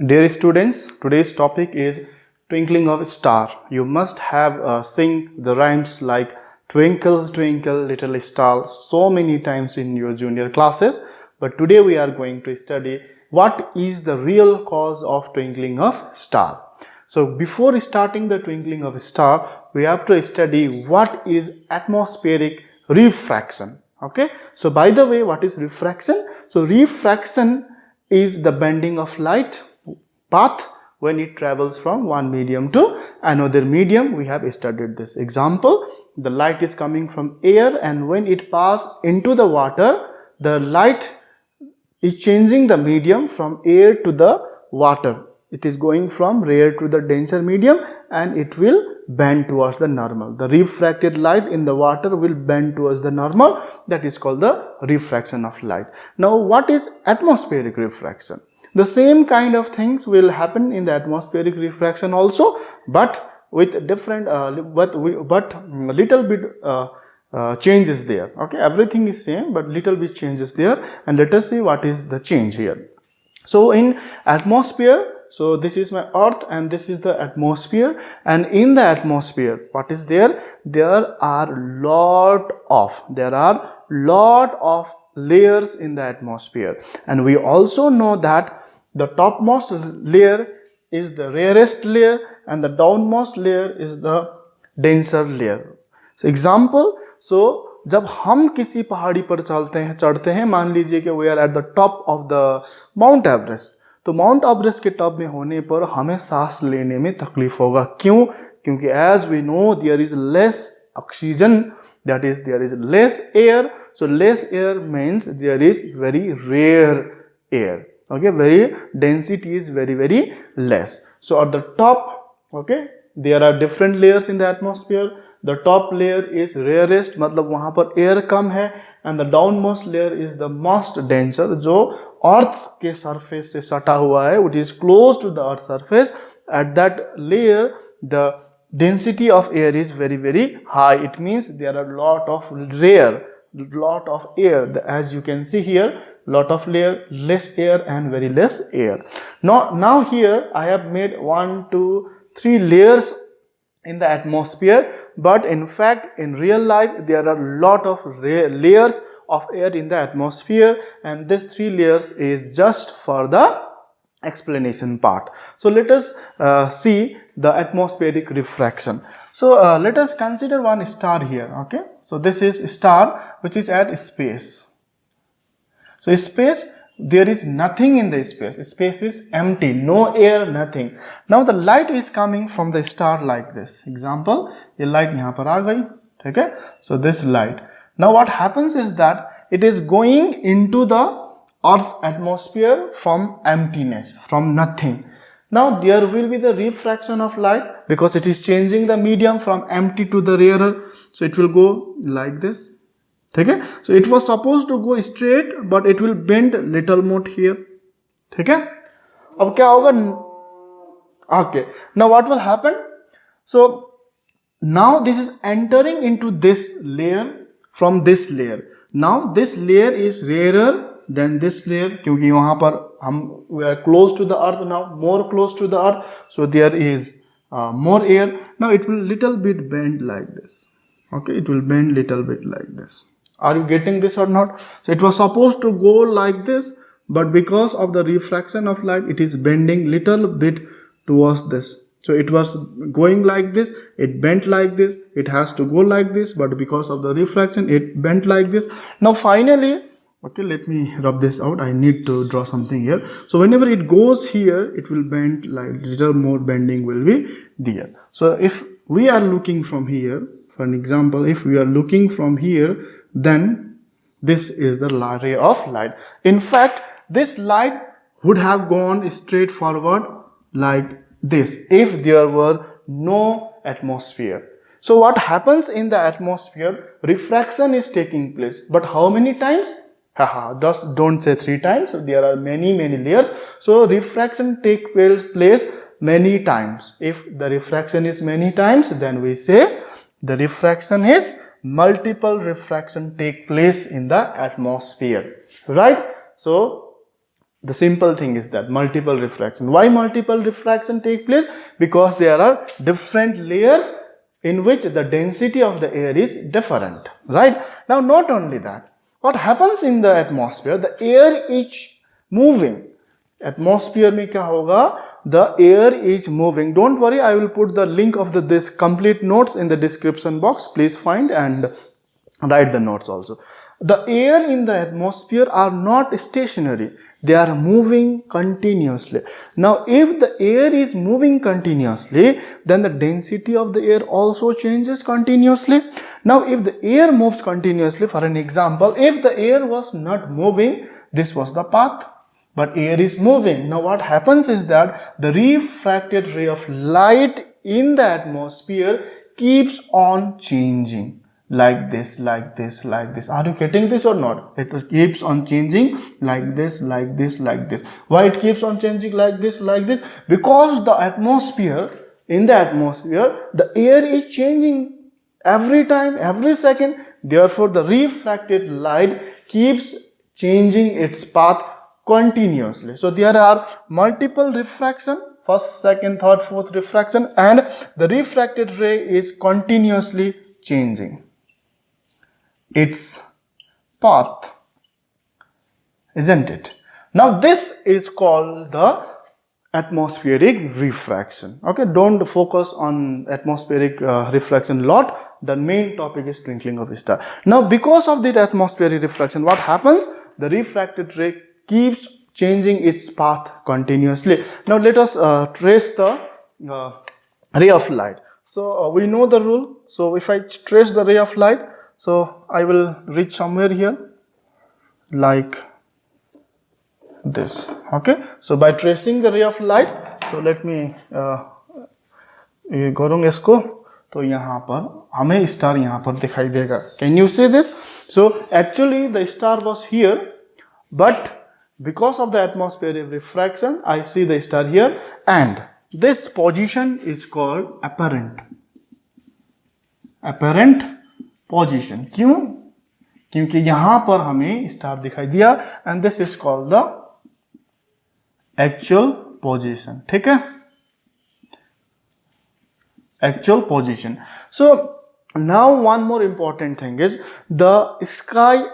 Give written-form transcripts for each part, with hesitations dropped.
Dear students, today's topic is Twinkling of Star. You must have sing the rhymes like Twinkle, Twinkle, Little Star so many times in your junior classes. But today we are going to study what is the real cause of twinkling of star. So before starting the twinkling of star, we have to study what is atmospheric refraction. Okay. So by the way, what is refraction? So refraction is the bending of light path when it travels from one medium to another medium. We have studied this example. The light is coming from air, and when it passes into the water, the light is changing the medium from air to the water. It is going from rare to the denser medium, and it will bend towards the normal. The refracted light in the water will bend towards the normal. That is called the refraction of light. Now, what is atmospheric refraction? The same kind of things will happen in the atmospheric refraction also, but with different but little bit changes there. Okay, everything is same, but little bit changes there, and let us see what is the change here. So in atmosphere, so this is my earth and this is the atmosphere, and in the atmosphere what is there? There are lot of layers in the atmosphere, and we also know that the topmost layer is the rarest layer and the downmost layer is the denser layer. So example, so जब हम किसी पहाड़ी पर चढ़ते हैं, मान लीजिए कि we are at the top of the Mount Everest, तो माउंट एवरेस्ट के टॉप में होने पर हमें सांस लेने में तकलीफ होगा. क्यों? क्योंकि as we know there is less oxygen, that is there is less air. So less air means there is very rare air. Okay, very density is very less. So at the top, okay, there are different layers in the atmosphere. The top layer is rarest, मतलब वहाँ पर air कम है, and the downmost layer is the most denser, जो earth के surface से सटा हुआ है, which is close to the earth surface. At that layer, the density of air is very high. It means there are lot of air. As you can see here, lot of layer, less air and very less air. Now here I have made 1, 2, 3 layers in the atmosphere, but in fact in real life there are lot of layers of air in the atmosphere, and this 3 layers is just for the explanation part. So let us see the atmospheric refraction. So let us consider one star here. Okay, so this is a star which is at space. So space, there is nothing in the space. Space is empty, no air, nothing. Now the light is coming from the star like this. Example, ये light यहाँ पर आ गई, ठीक है? So this light. Now what happens is that it is going into the Earth's atmosphere from emptiness, from nothing. Now there will be the refraction of light because it is changing the medium from empty to the rarer. So it will go like this. Okay, so it was supposed to go straight, but it will bend little more here. Okay, अब क्या होगा? Okay, now what will happen? So now this is entering into this layer from this layer. Now this layer is rarer than this layer क्योंकि वहाँ पर we are close to the earth now, more close to the earth, so there is more air. Now it will little bit bend like this. Okay, it will bend little bit like this. Are you getting this or not? So it was supposed to go like this, but because of the refraction of light, it is bending little bit towards this. So it was going like this, it bent like this, it has to go like this, but because of the refraction, it bent like this. Now finally, okay, let me rub this out. I need to draw something here. So whenever it goes here, it will bend like little more bending will be there. So if we are looking from here, for an example, if we are looking from here, then this is the ray of light. In fact, this light would have gone straight forward like this if there were no atmosphere. So what happens in the atmosphere? Refraction is taking place, but how many times? Just don't say 3 times. There are many layers. So refraction takes place many times. If the refraction is many times, then we say the refraction is multiple refraction take place in the atmosphere, right? So The simple thing is that multiple refraction. Why multiple refraction take place? Because there are different layers in which the density of the air is different, right? Now, not only that, what happens in the atmosphere, the air is moving. Atmosphere mein kya hoga? The air is moving. Don't worry, I will put the link of this complete notes in the description box. Please find and write the notes also. The air in the atmosphere are not stationary. They are moving continuously. Now, if the air is moving continuously, then the density of the air also changes continuously. Now, if the air moves continuously, for an example, if the air was not moving, this was the path, but air is moving. Now, what happens is that the refracted ray of light in the atmosphere keeps on changing. Like this, like this, like this. Are you getting this or not? It keeps on changing like this, like this, like this. Why it keeps on changing like this, like this? Because the atmosphere, in the atmosphere, the air is changing every time, every second. Therefore, the refracted light keeps changing its path continuously. So, there are multiple refraction, first, second, third, fourth refraction, and the refracted ray is continuously changing its path, isn't it? Now, this is called the atmospheric refraction. Okay, don't focus on atmospheric refraction lot. The main topic is twinkling of a star. Now, because of the atmospheric refraction, what happens? The refracted ray keeps changing its path continuously. Now, let us trace the ray of light. So, we know the rule. So, if I trace the ray of light, so I will reach somewhere here like this. Okay, so by tracing the ray of light, so let me करूँगा इसको, तो यहाँ पर हमें star यहाँ पर दिखाई देगा. Can you see this? So actually the star was here, but because of the atmospheric refraction, I see the star here, and this position is called apparent position. क्यों? क्योंकि यहां पर हमें स्टार दिखाई दिया, and this is called the actual position. ठीक है, actual position. So now one more important thing is the sky,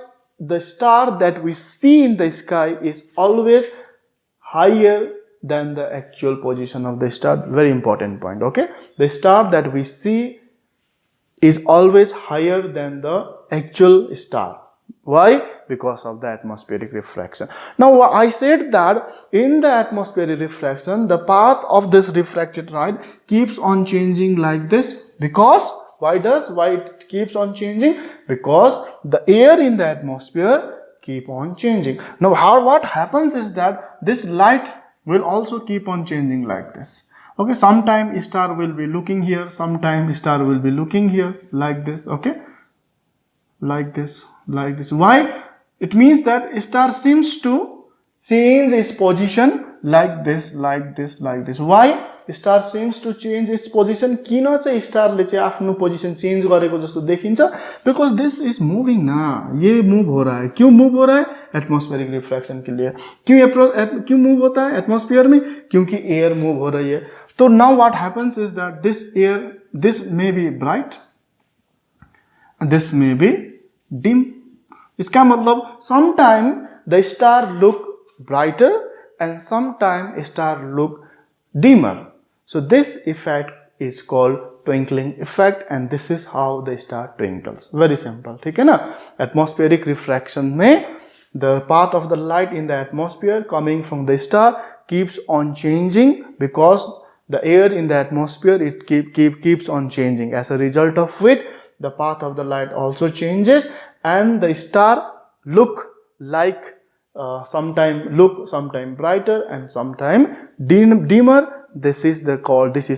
the star that we see in the sky is always higher than the actual position of the star. Very important point. Okay, the star that we see is always higher than the actual star. Why? Because of the atmospheric refraction. Now, I said that in the atmospheric refraction, the path of this refracted light keeps on changing like this. Because why it keeps on changing? Because the air in the atmosphere keep on changing. Now, what happens is that this light will also keep on changing like this. Okay, sometime star will be looking here, sometime star will be looking here, like this. Okay, like this, like this. Why? It means that star seems to change its position like this, like this, like this. Why? Star seems to change its position. किन चाहिँ स्टारले चाहिँ आफ्नो position change गरेको जस्तो देखिन्छ? Because this is moving ना, ये move हो रहा है. क्यों मूव हो रहा है? एटमॉस्फेरिक रिफ्रैक्शन के लिए. क्यों मूव होता है एटमॉस्फेयर में? क्योंकि एयर मूव हो रही है. So now what happens is that this air, this may be bright, this may be dim. इसका मतलब sometime the star look brighter and sometime star look dimmer. So this effect is called twinkling effect, and this is how the star twinkles. Very simple. ठीक है ना? Atmospheric refraction में the path of the light in the atmosphere coming from the star keeps on changing because the air in the atmosphere it keeps on changing. As a result of which the path of the light also changes, and the star look like sometime brighter and sometime dimmer. This is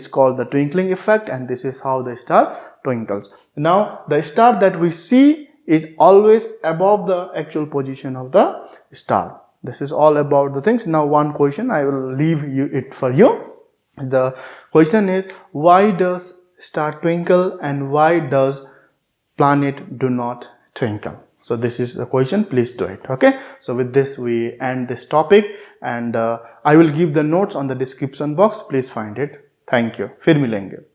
called the twinkling effect, and this is how the star twinkles. Now the star that we see is always above the actual position of the star. This is all about the things. Now one question, I will leave it for you. The question is, why does star twinkle and why does planet do not twinkle? So this is the question. Please do it. Okay, so with this we end this topic, and I will give the notes on the description box. Please find it. Thank you. फिर मिलेंगे.